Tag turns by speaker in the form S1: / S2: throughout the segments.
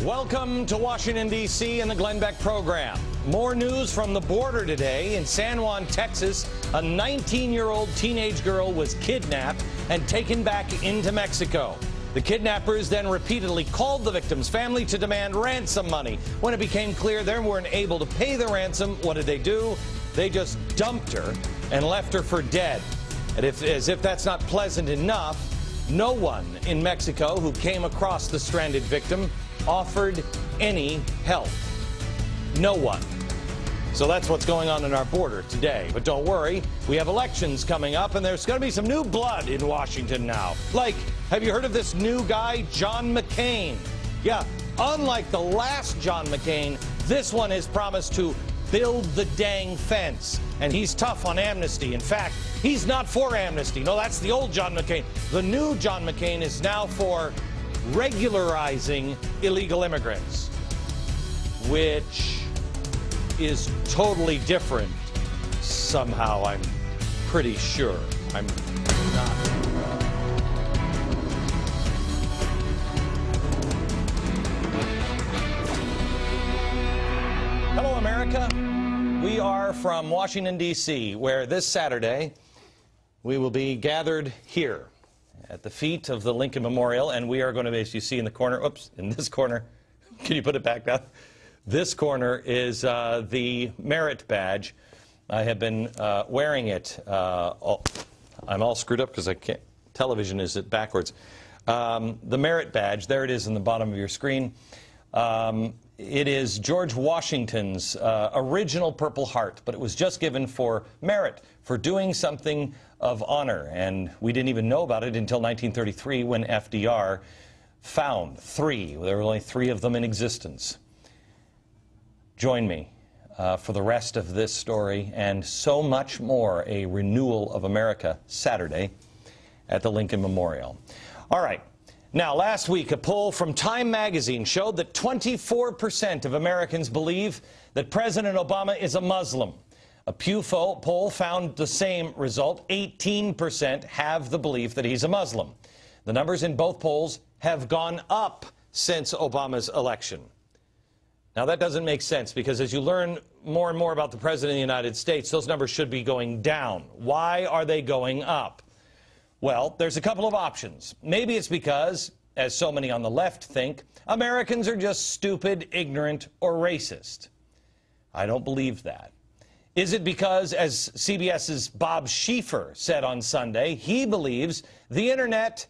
S1: Welcome to Washington, D.C. and the Glenn Beck program. More news from the border today. In San Juan, Texas, a 19-year-old teenage girl was kidnapped and taken back into Mexico. The kidnappers then repeatedly called the victim's family to demand ransom money. When it became clear they weren't able to pay the ransom, what did they do? They just dumped her and left her for dead. And as if that's not pleasant enough, no one in Mexico who came across the stranded victim offered any help. No one. So that's what's going on in our border today. But don't worry, we have elections coming up, and there's going to be some new blood in Washington now. Like, have you heard of this new guy, John McCain? Yeah, unlike the last John McCain, this one has promised to build the dang fence. And he's tough on amnesty. In fact, he's not for amnesty. No, that's the old John McCain. The new John McCain is now for regularizing illegal immigrants, which is totally different somehow, I'm pretty sure. I'm not. Hello, America. We are from Washington, D.C., where this Saturday we will be gathered here at the feet of the Lincoln Memorial, and we are going to, as you see in the corner, oops, in this corner, can you put it back down? This corner is the merit badge. I have been wearing it. I'm all screwed up because I can't, television is it backwards. The merit badge, there it is in the bottom of your screen. It is George Washington's original Purple Heart, but it was just given for merit, for doing something of honor. And we didn't even know about it until 1933 when FDR found three. There were only three of them in existence. Join me for the rest of this story and so much more, a renewal of America Saturday at the Lincoln Memorial. All right. Now, last week, a poll from Time magazine showed that 24% of Americans believe that President Obama is a Muslim. A Pew poll found the same result. 18% have the belief that he's a Muslim. The numbers in both polls have gone up since Obama's election. Now, that doesn't make sense because as you learn more and more about the President of the United States, those numbers should be going down. Why are they going up? Well, there's a couple of options. Maybe it's because, as so many on the left think, Americans are just stupid, ignorant, or racist. I don't believe that. Is it because, as CBS's Bob Schieffer said on Sunday, he believes the internet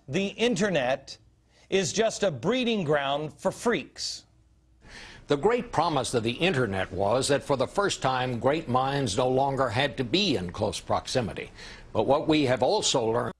S1: is just a breeding ground for freaks?
S2: The great promise of the internet was that for the first time, great minds no longer had to be in close proximity. But what we have also learned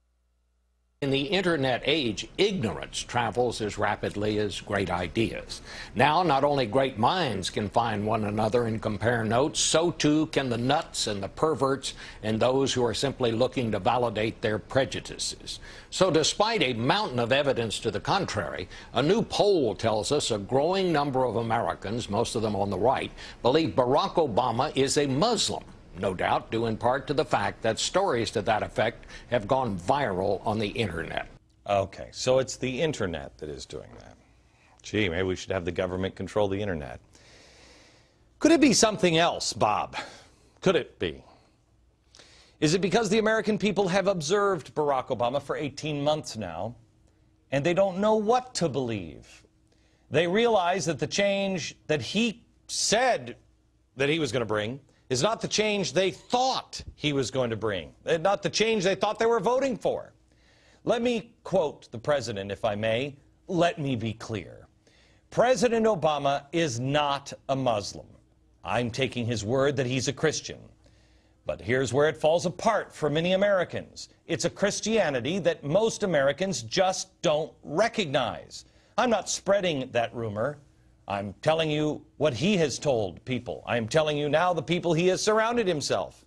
S2: in the internet age, ignorance travels as rapidly as great ideas. Now, not only great minds can find one another and compare notes, so too can the nuts and the perverts and those who are simply looking to validate their prejudices. So despite a mountain of evidence to the contrary, a new poll tells us a growing number of Americans, most of them on the right, believe Barack Obama is a Muslim. No doubt due in part to the fact that stories to that effect have gone viral on the internet.
S1: Okay, so it's the internet that is doing that. Gee, maybe we should have the government control the internet. Could it be something else, Bob? Could it be? Is it because the American people have observed Barack Obama for 18 months now, and they don't know what to believe? They realize that the change that he said that he was going to bring is not the change they thought he was going to bring, not the change they thought they were voting for. Let me quote the president, if I may. Let me be clear. President Obama is not a Muslim. I'm taking his word that he's a Christian. But here's where it falls apart for many Americans. It's a Christianity that most Americans just don't recognize. I'm not spreading that rumor. I'm telling you what he has told people. I'm telling you now the people he has surrounded himself.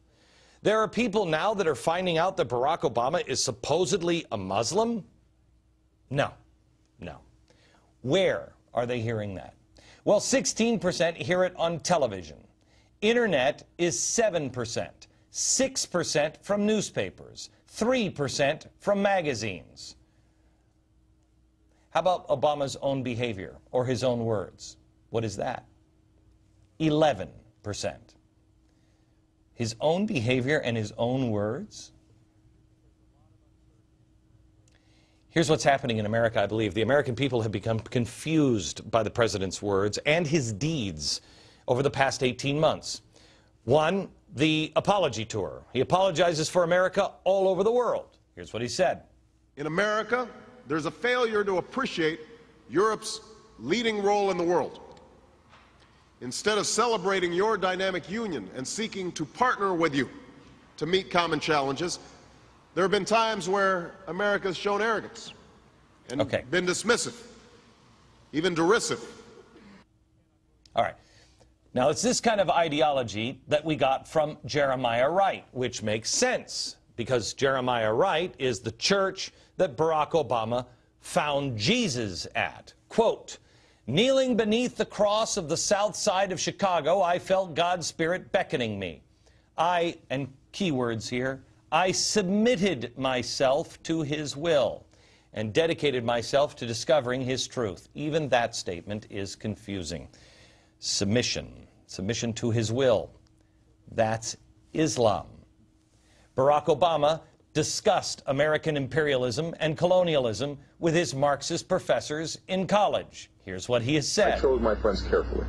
S1: There are people now that are finding out that Barack Obama is supposedly a Muslim? No. Where are they hearing that? Well, 16% hear it on television. Internet is 7%, 6% from newspapers, 3% from magazines. How about Obama's own behavior or his own words? What is that? 11%. His own behavior and his own words? Here's what's happening in America, I believe. The American people have become confused by the president's words and his deeds over the past 18 months. One, the apology tour. He apologizes for America all over the world. Here's what he said.
S3: In America, there's a failure to appreciate Europe's leading role in the world. Instead of celebrating your dynamic union and seeking to partner with you to meet common challenges, there have been times where America has shown arrogance and been dismissive, even derisive.
S1: All right. Now, it's this kind of ideology that we got from Jeremiah Wright, which makes sense, because Jeremiah Wright is the church that Barack Obama found Jesus at. Quote, "Kneeling beneath the cross of the south side of Chicago, I felt God's Spirit beckoning me. And keywords here, I submitted myself to His will and dedicated myself to discovering His truth." Even that statement is confusing. Submission to His will. That's Islam. Barack Obama discussed American imperialism and colonialism with his Marxist professors in college. Here's what he has said.
S4: I chose my friends carefully.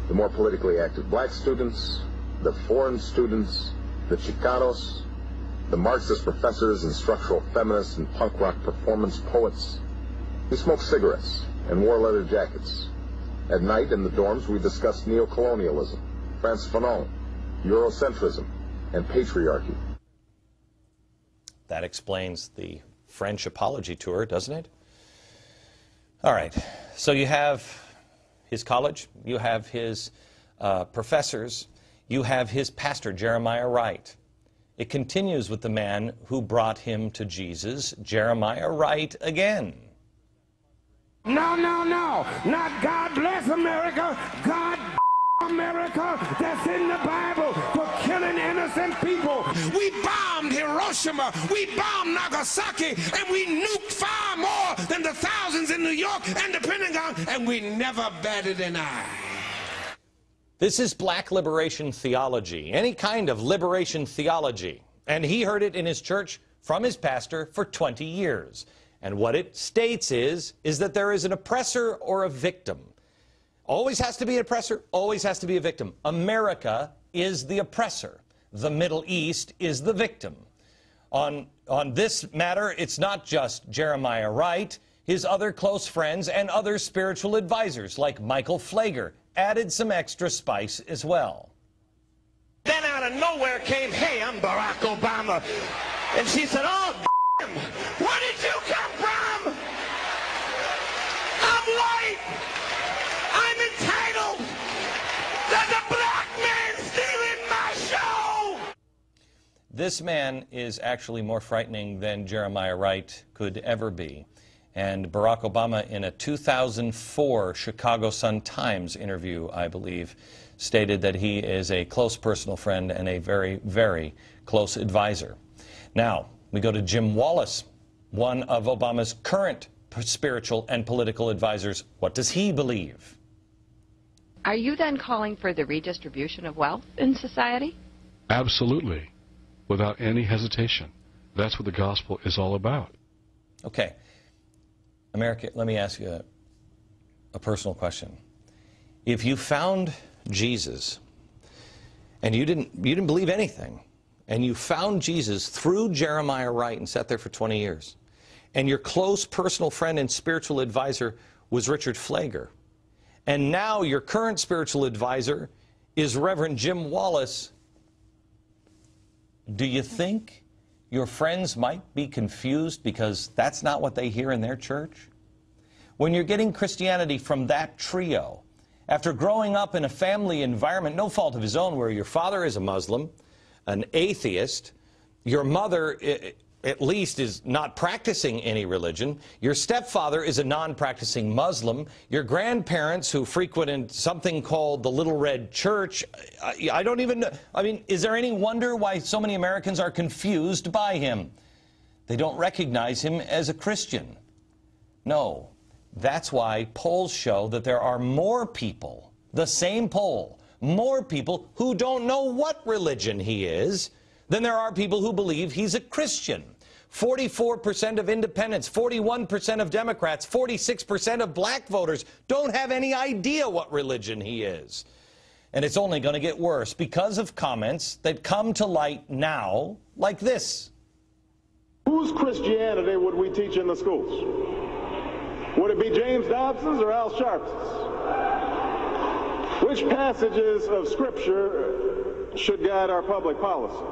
S4: The more politically active black students, the foreign students, the Chicanos, the Marxist professors and structural feminists and punk rock performance poets. We smoked cigarettes and wore leather jackets. At night in the dorms we discussed neocolonialism, Frantz Fanon, Eurocentrism, and patriarchy.
S1: That explains the French apology tour, doesn't it? All right, so you have his college, you have his professors, you have his pastor, Jeremiah Wright. It continues with the man who brought him to Jesus, Jeremiah Wright again.
S5: No, no, no, not God bless America, God America, that's in the Bible for killing innocent people. We bombed Hiroshima, we bombed Nagasaki, and we nuked far more than the thousands in New York and the Pentagon, and we never batted an eye.
S1: This is black liberation theology, any kind of liberation theology. And he heard it in his church from his pastor for 20 years. And what it states is that there is an oppressor or a victim. Always has to be an oppressor, always has to be a victim. America is the oppressor. The Middle East is the victim. On this matter, it's not just Jeremiah Wright. His other close friends and other spiritual advisors, like Michael Flager, added some extra spice as well.
S5: Then out of nowhere came, "Hey, I'm Barack Obama." And she said, "Oh, where did you come from? I'm white. I'm entitled. There's a black man stealing my show."
S1: This man is actually more frightening than Jeremiah Wright could ever be. And Barack Obama, in a 2004 Chicago Sun-Times interview, I believe, stated that he is a close personal friend and a very, very close advisor. Now, we go to Jim Wallace, one of Obama's current spiritual and political advisors. What does he believe?
S6: Are you then calling for the redistribution of wealth in society?
S7: Absolutely, without any hesitation. That's what the gospel is all about.
S1: Okay. America, let me ask you a personal question. If you found Jesus and you didn't believe anything, and you found Jesus through Jeremiah Wright and sat there for 20 years, and your close personal friend and spiritual advisor was Richard Flager, and now your current spiritual advisor is Reverend Jim Wallace, do you think your friends might be confused because that's not what they hear in their church? When you're getting Christianity from that trio, after growing up in a family environment, no fault of his own, where your father is a Muslim, an atheist, your mother at least is not practicing any religion, your stepfather is a non-practicing Muslim, your grandparents who frequented something called the Little Red Church, I don't even know. I mean, is there any wonder why so many Americans are confused by him? They don't recognize him as a Christian. No, That's why polls show that there are more people, the same poll, more people who don't know what religion he is than there are people who believe he's a Christian. 44% of independents, 41% of Democrats, 46% of black voters don't have any idea what religion he is. And it's only going to get worse because of comments that come to light now, like this.
S8: Whose Christianity would we teach in the schools? Would it be James Dobson's or Al Sharps's? Which passages of Scripture should guide our public policy?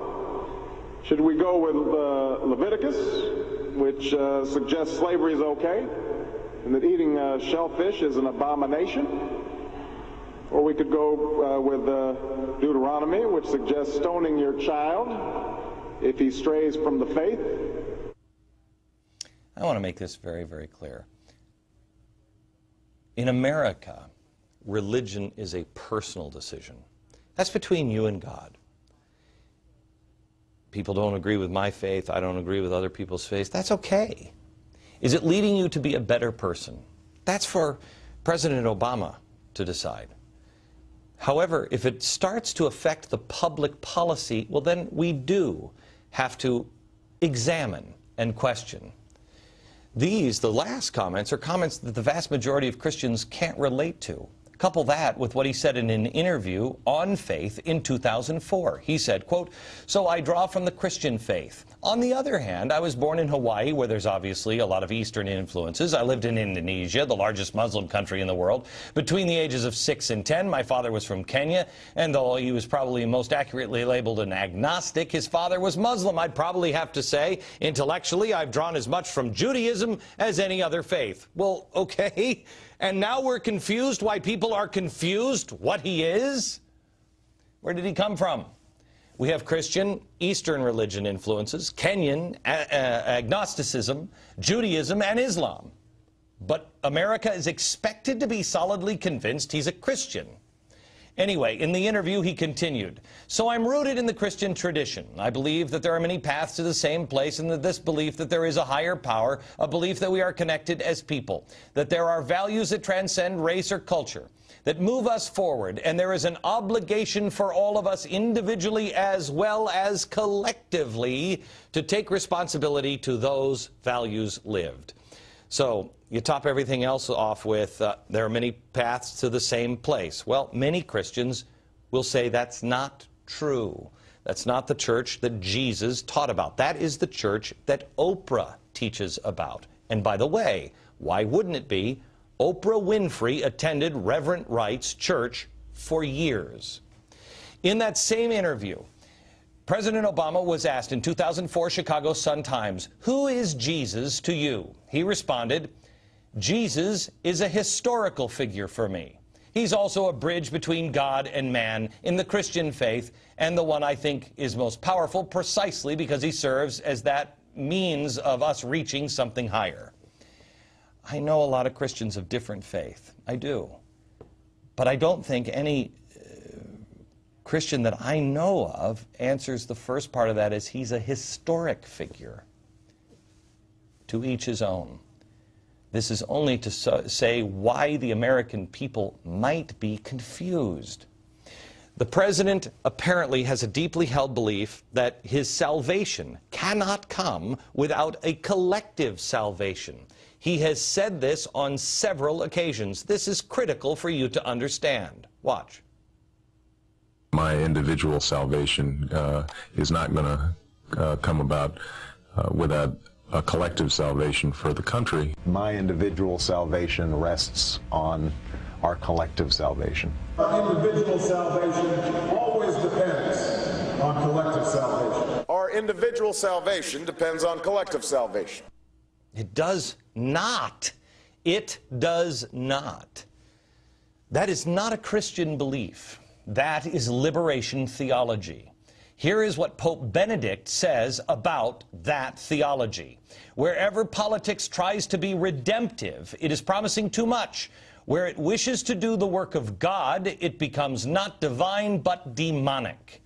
S8: Should we go with Leviticus, which suggests slavery is okay, and that eating shellfish is an abomination? Or we could go with Deuteronomy, which suggests stoning your child if he strays from the faith.
S1: I want to make this very, very clear. In America, religion is a personal decision. That's between you and God. People don't agree with my faith, I don't agree with other people's faith. That's okay. Is it leading you to be a better person? That's for President Obama to decide. However, if it starts to affect the public policy, well, then we do have to examine and question. The last comments, are comments that the vast majority of Christians can't relate to. Couple that with what he said in an interview on faith in 2004. He said, quote, "So I draw from the Christian faith. On the other hand, I was born in Hawaii, where there's obviously a lot of Eastern influences. I lived in Indonesia, the largest Muslim country in the world. Between the ages of 6 and 10, my father was from Kenya, and though he was probably most accurately labeled an agnostic, his father was Muslim. I'd probably have to say, intellectually, I've drawn as much from Judaism as any other faith." Well, okay. And now we're confused why people are confused what he is? Where did he come from? We have Christian, Eastern religion influences, Kenyan, agnosticism, Judaism, and Islam. But America is expected to be solidly convinced he's a Christian. Anyway, in the interview, he continued, "So I'm rooted in the Christian tradition. I believe that there are many paths to the same place, and that this belief that there is a higher power, a belief that we are connected as people, that there are values that transcend race or culture, that move us forward, and there is an obligation for all of us individually as well as collectively to take responsibility to those values lived." So you top everything else off with, there are many paths to the same place. Well, many Christians will say that's not true. That's not the church that Jesus taught about. That is the church that Oprah teaches about. And by the way, why wouldn't it be? Oprah Winfrey attended Reverend Wright's church for years. In that same interview, President Obama was asked in 2004 Chicago Sun-Times, "Who is Jesus to you?" He responded, "Jesus is a historical figure for me. He's also a bridge between God and man in the Christian faith, and the one I think is most powerful precisely because he serves as that means of us reaching something higher." I know a lot of Christians of different faith. I do. But I don't think any Christian that I know of answers the first part of that as he's a historic figure. To each his own. This is only to say why the American people might be confused. The president apparently has a deeply held belief that his salvation cannot come without a collective salvation. He has said this on several occasions. This is critical for you to understand. Watch.
S9: My individual salvation is not going to come about without a collective salvation for the country.
S10: My individual salvation rests on our collective salvation.
S11: Our individual salvation always depends on collective salvation.
S3: Our individual salvation depends on collective salvation.
S1: It does not. It does not. That is not a Christian belief. That is liberation theology. Here is what Pope Benedict says about that theology. Wherever politics tries to be redemptive, it is promising too much. Where it wishes to do the work of God, it becomes not divine but demonic.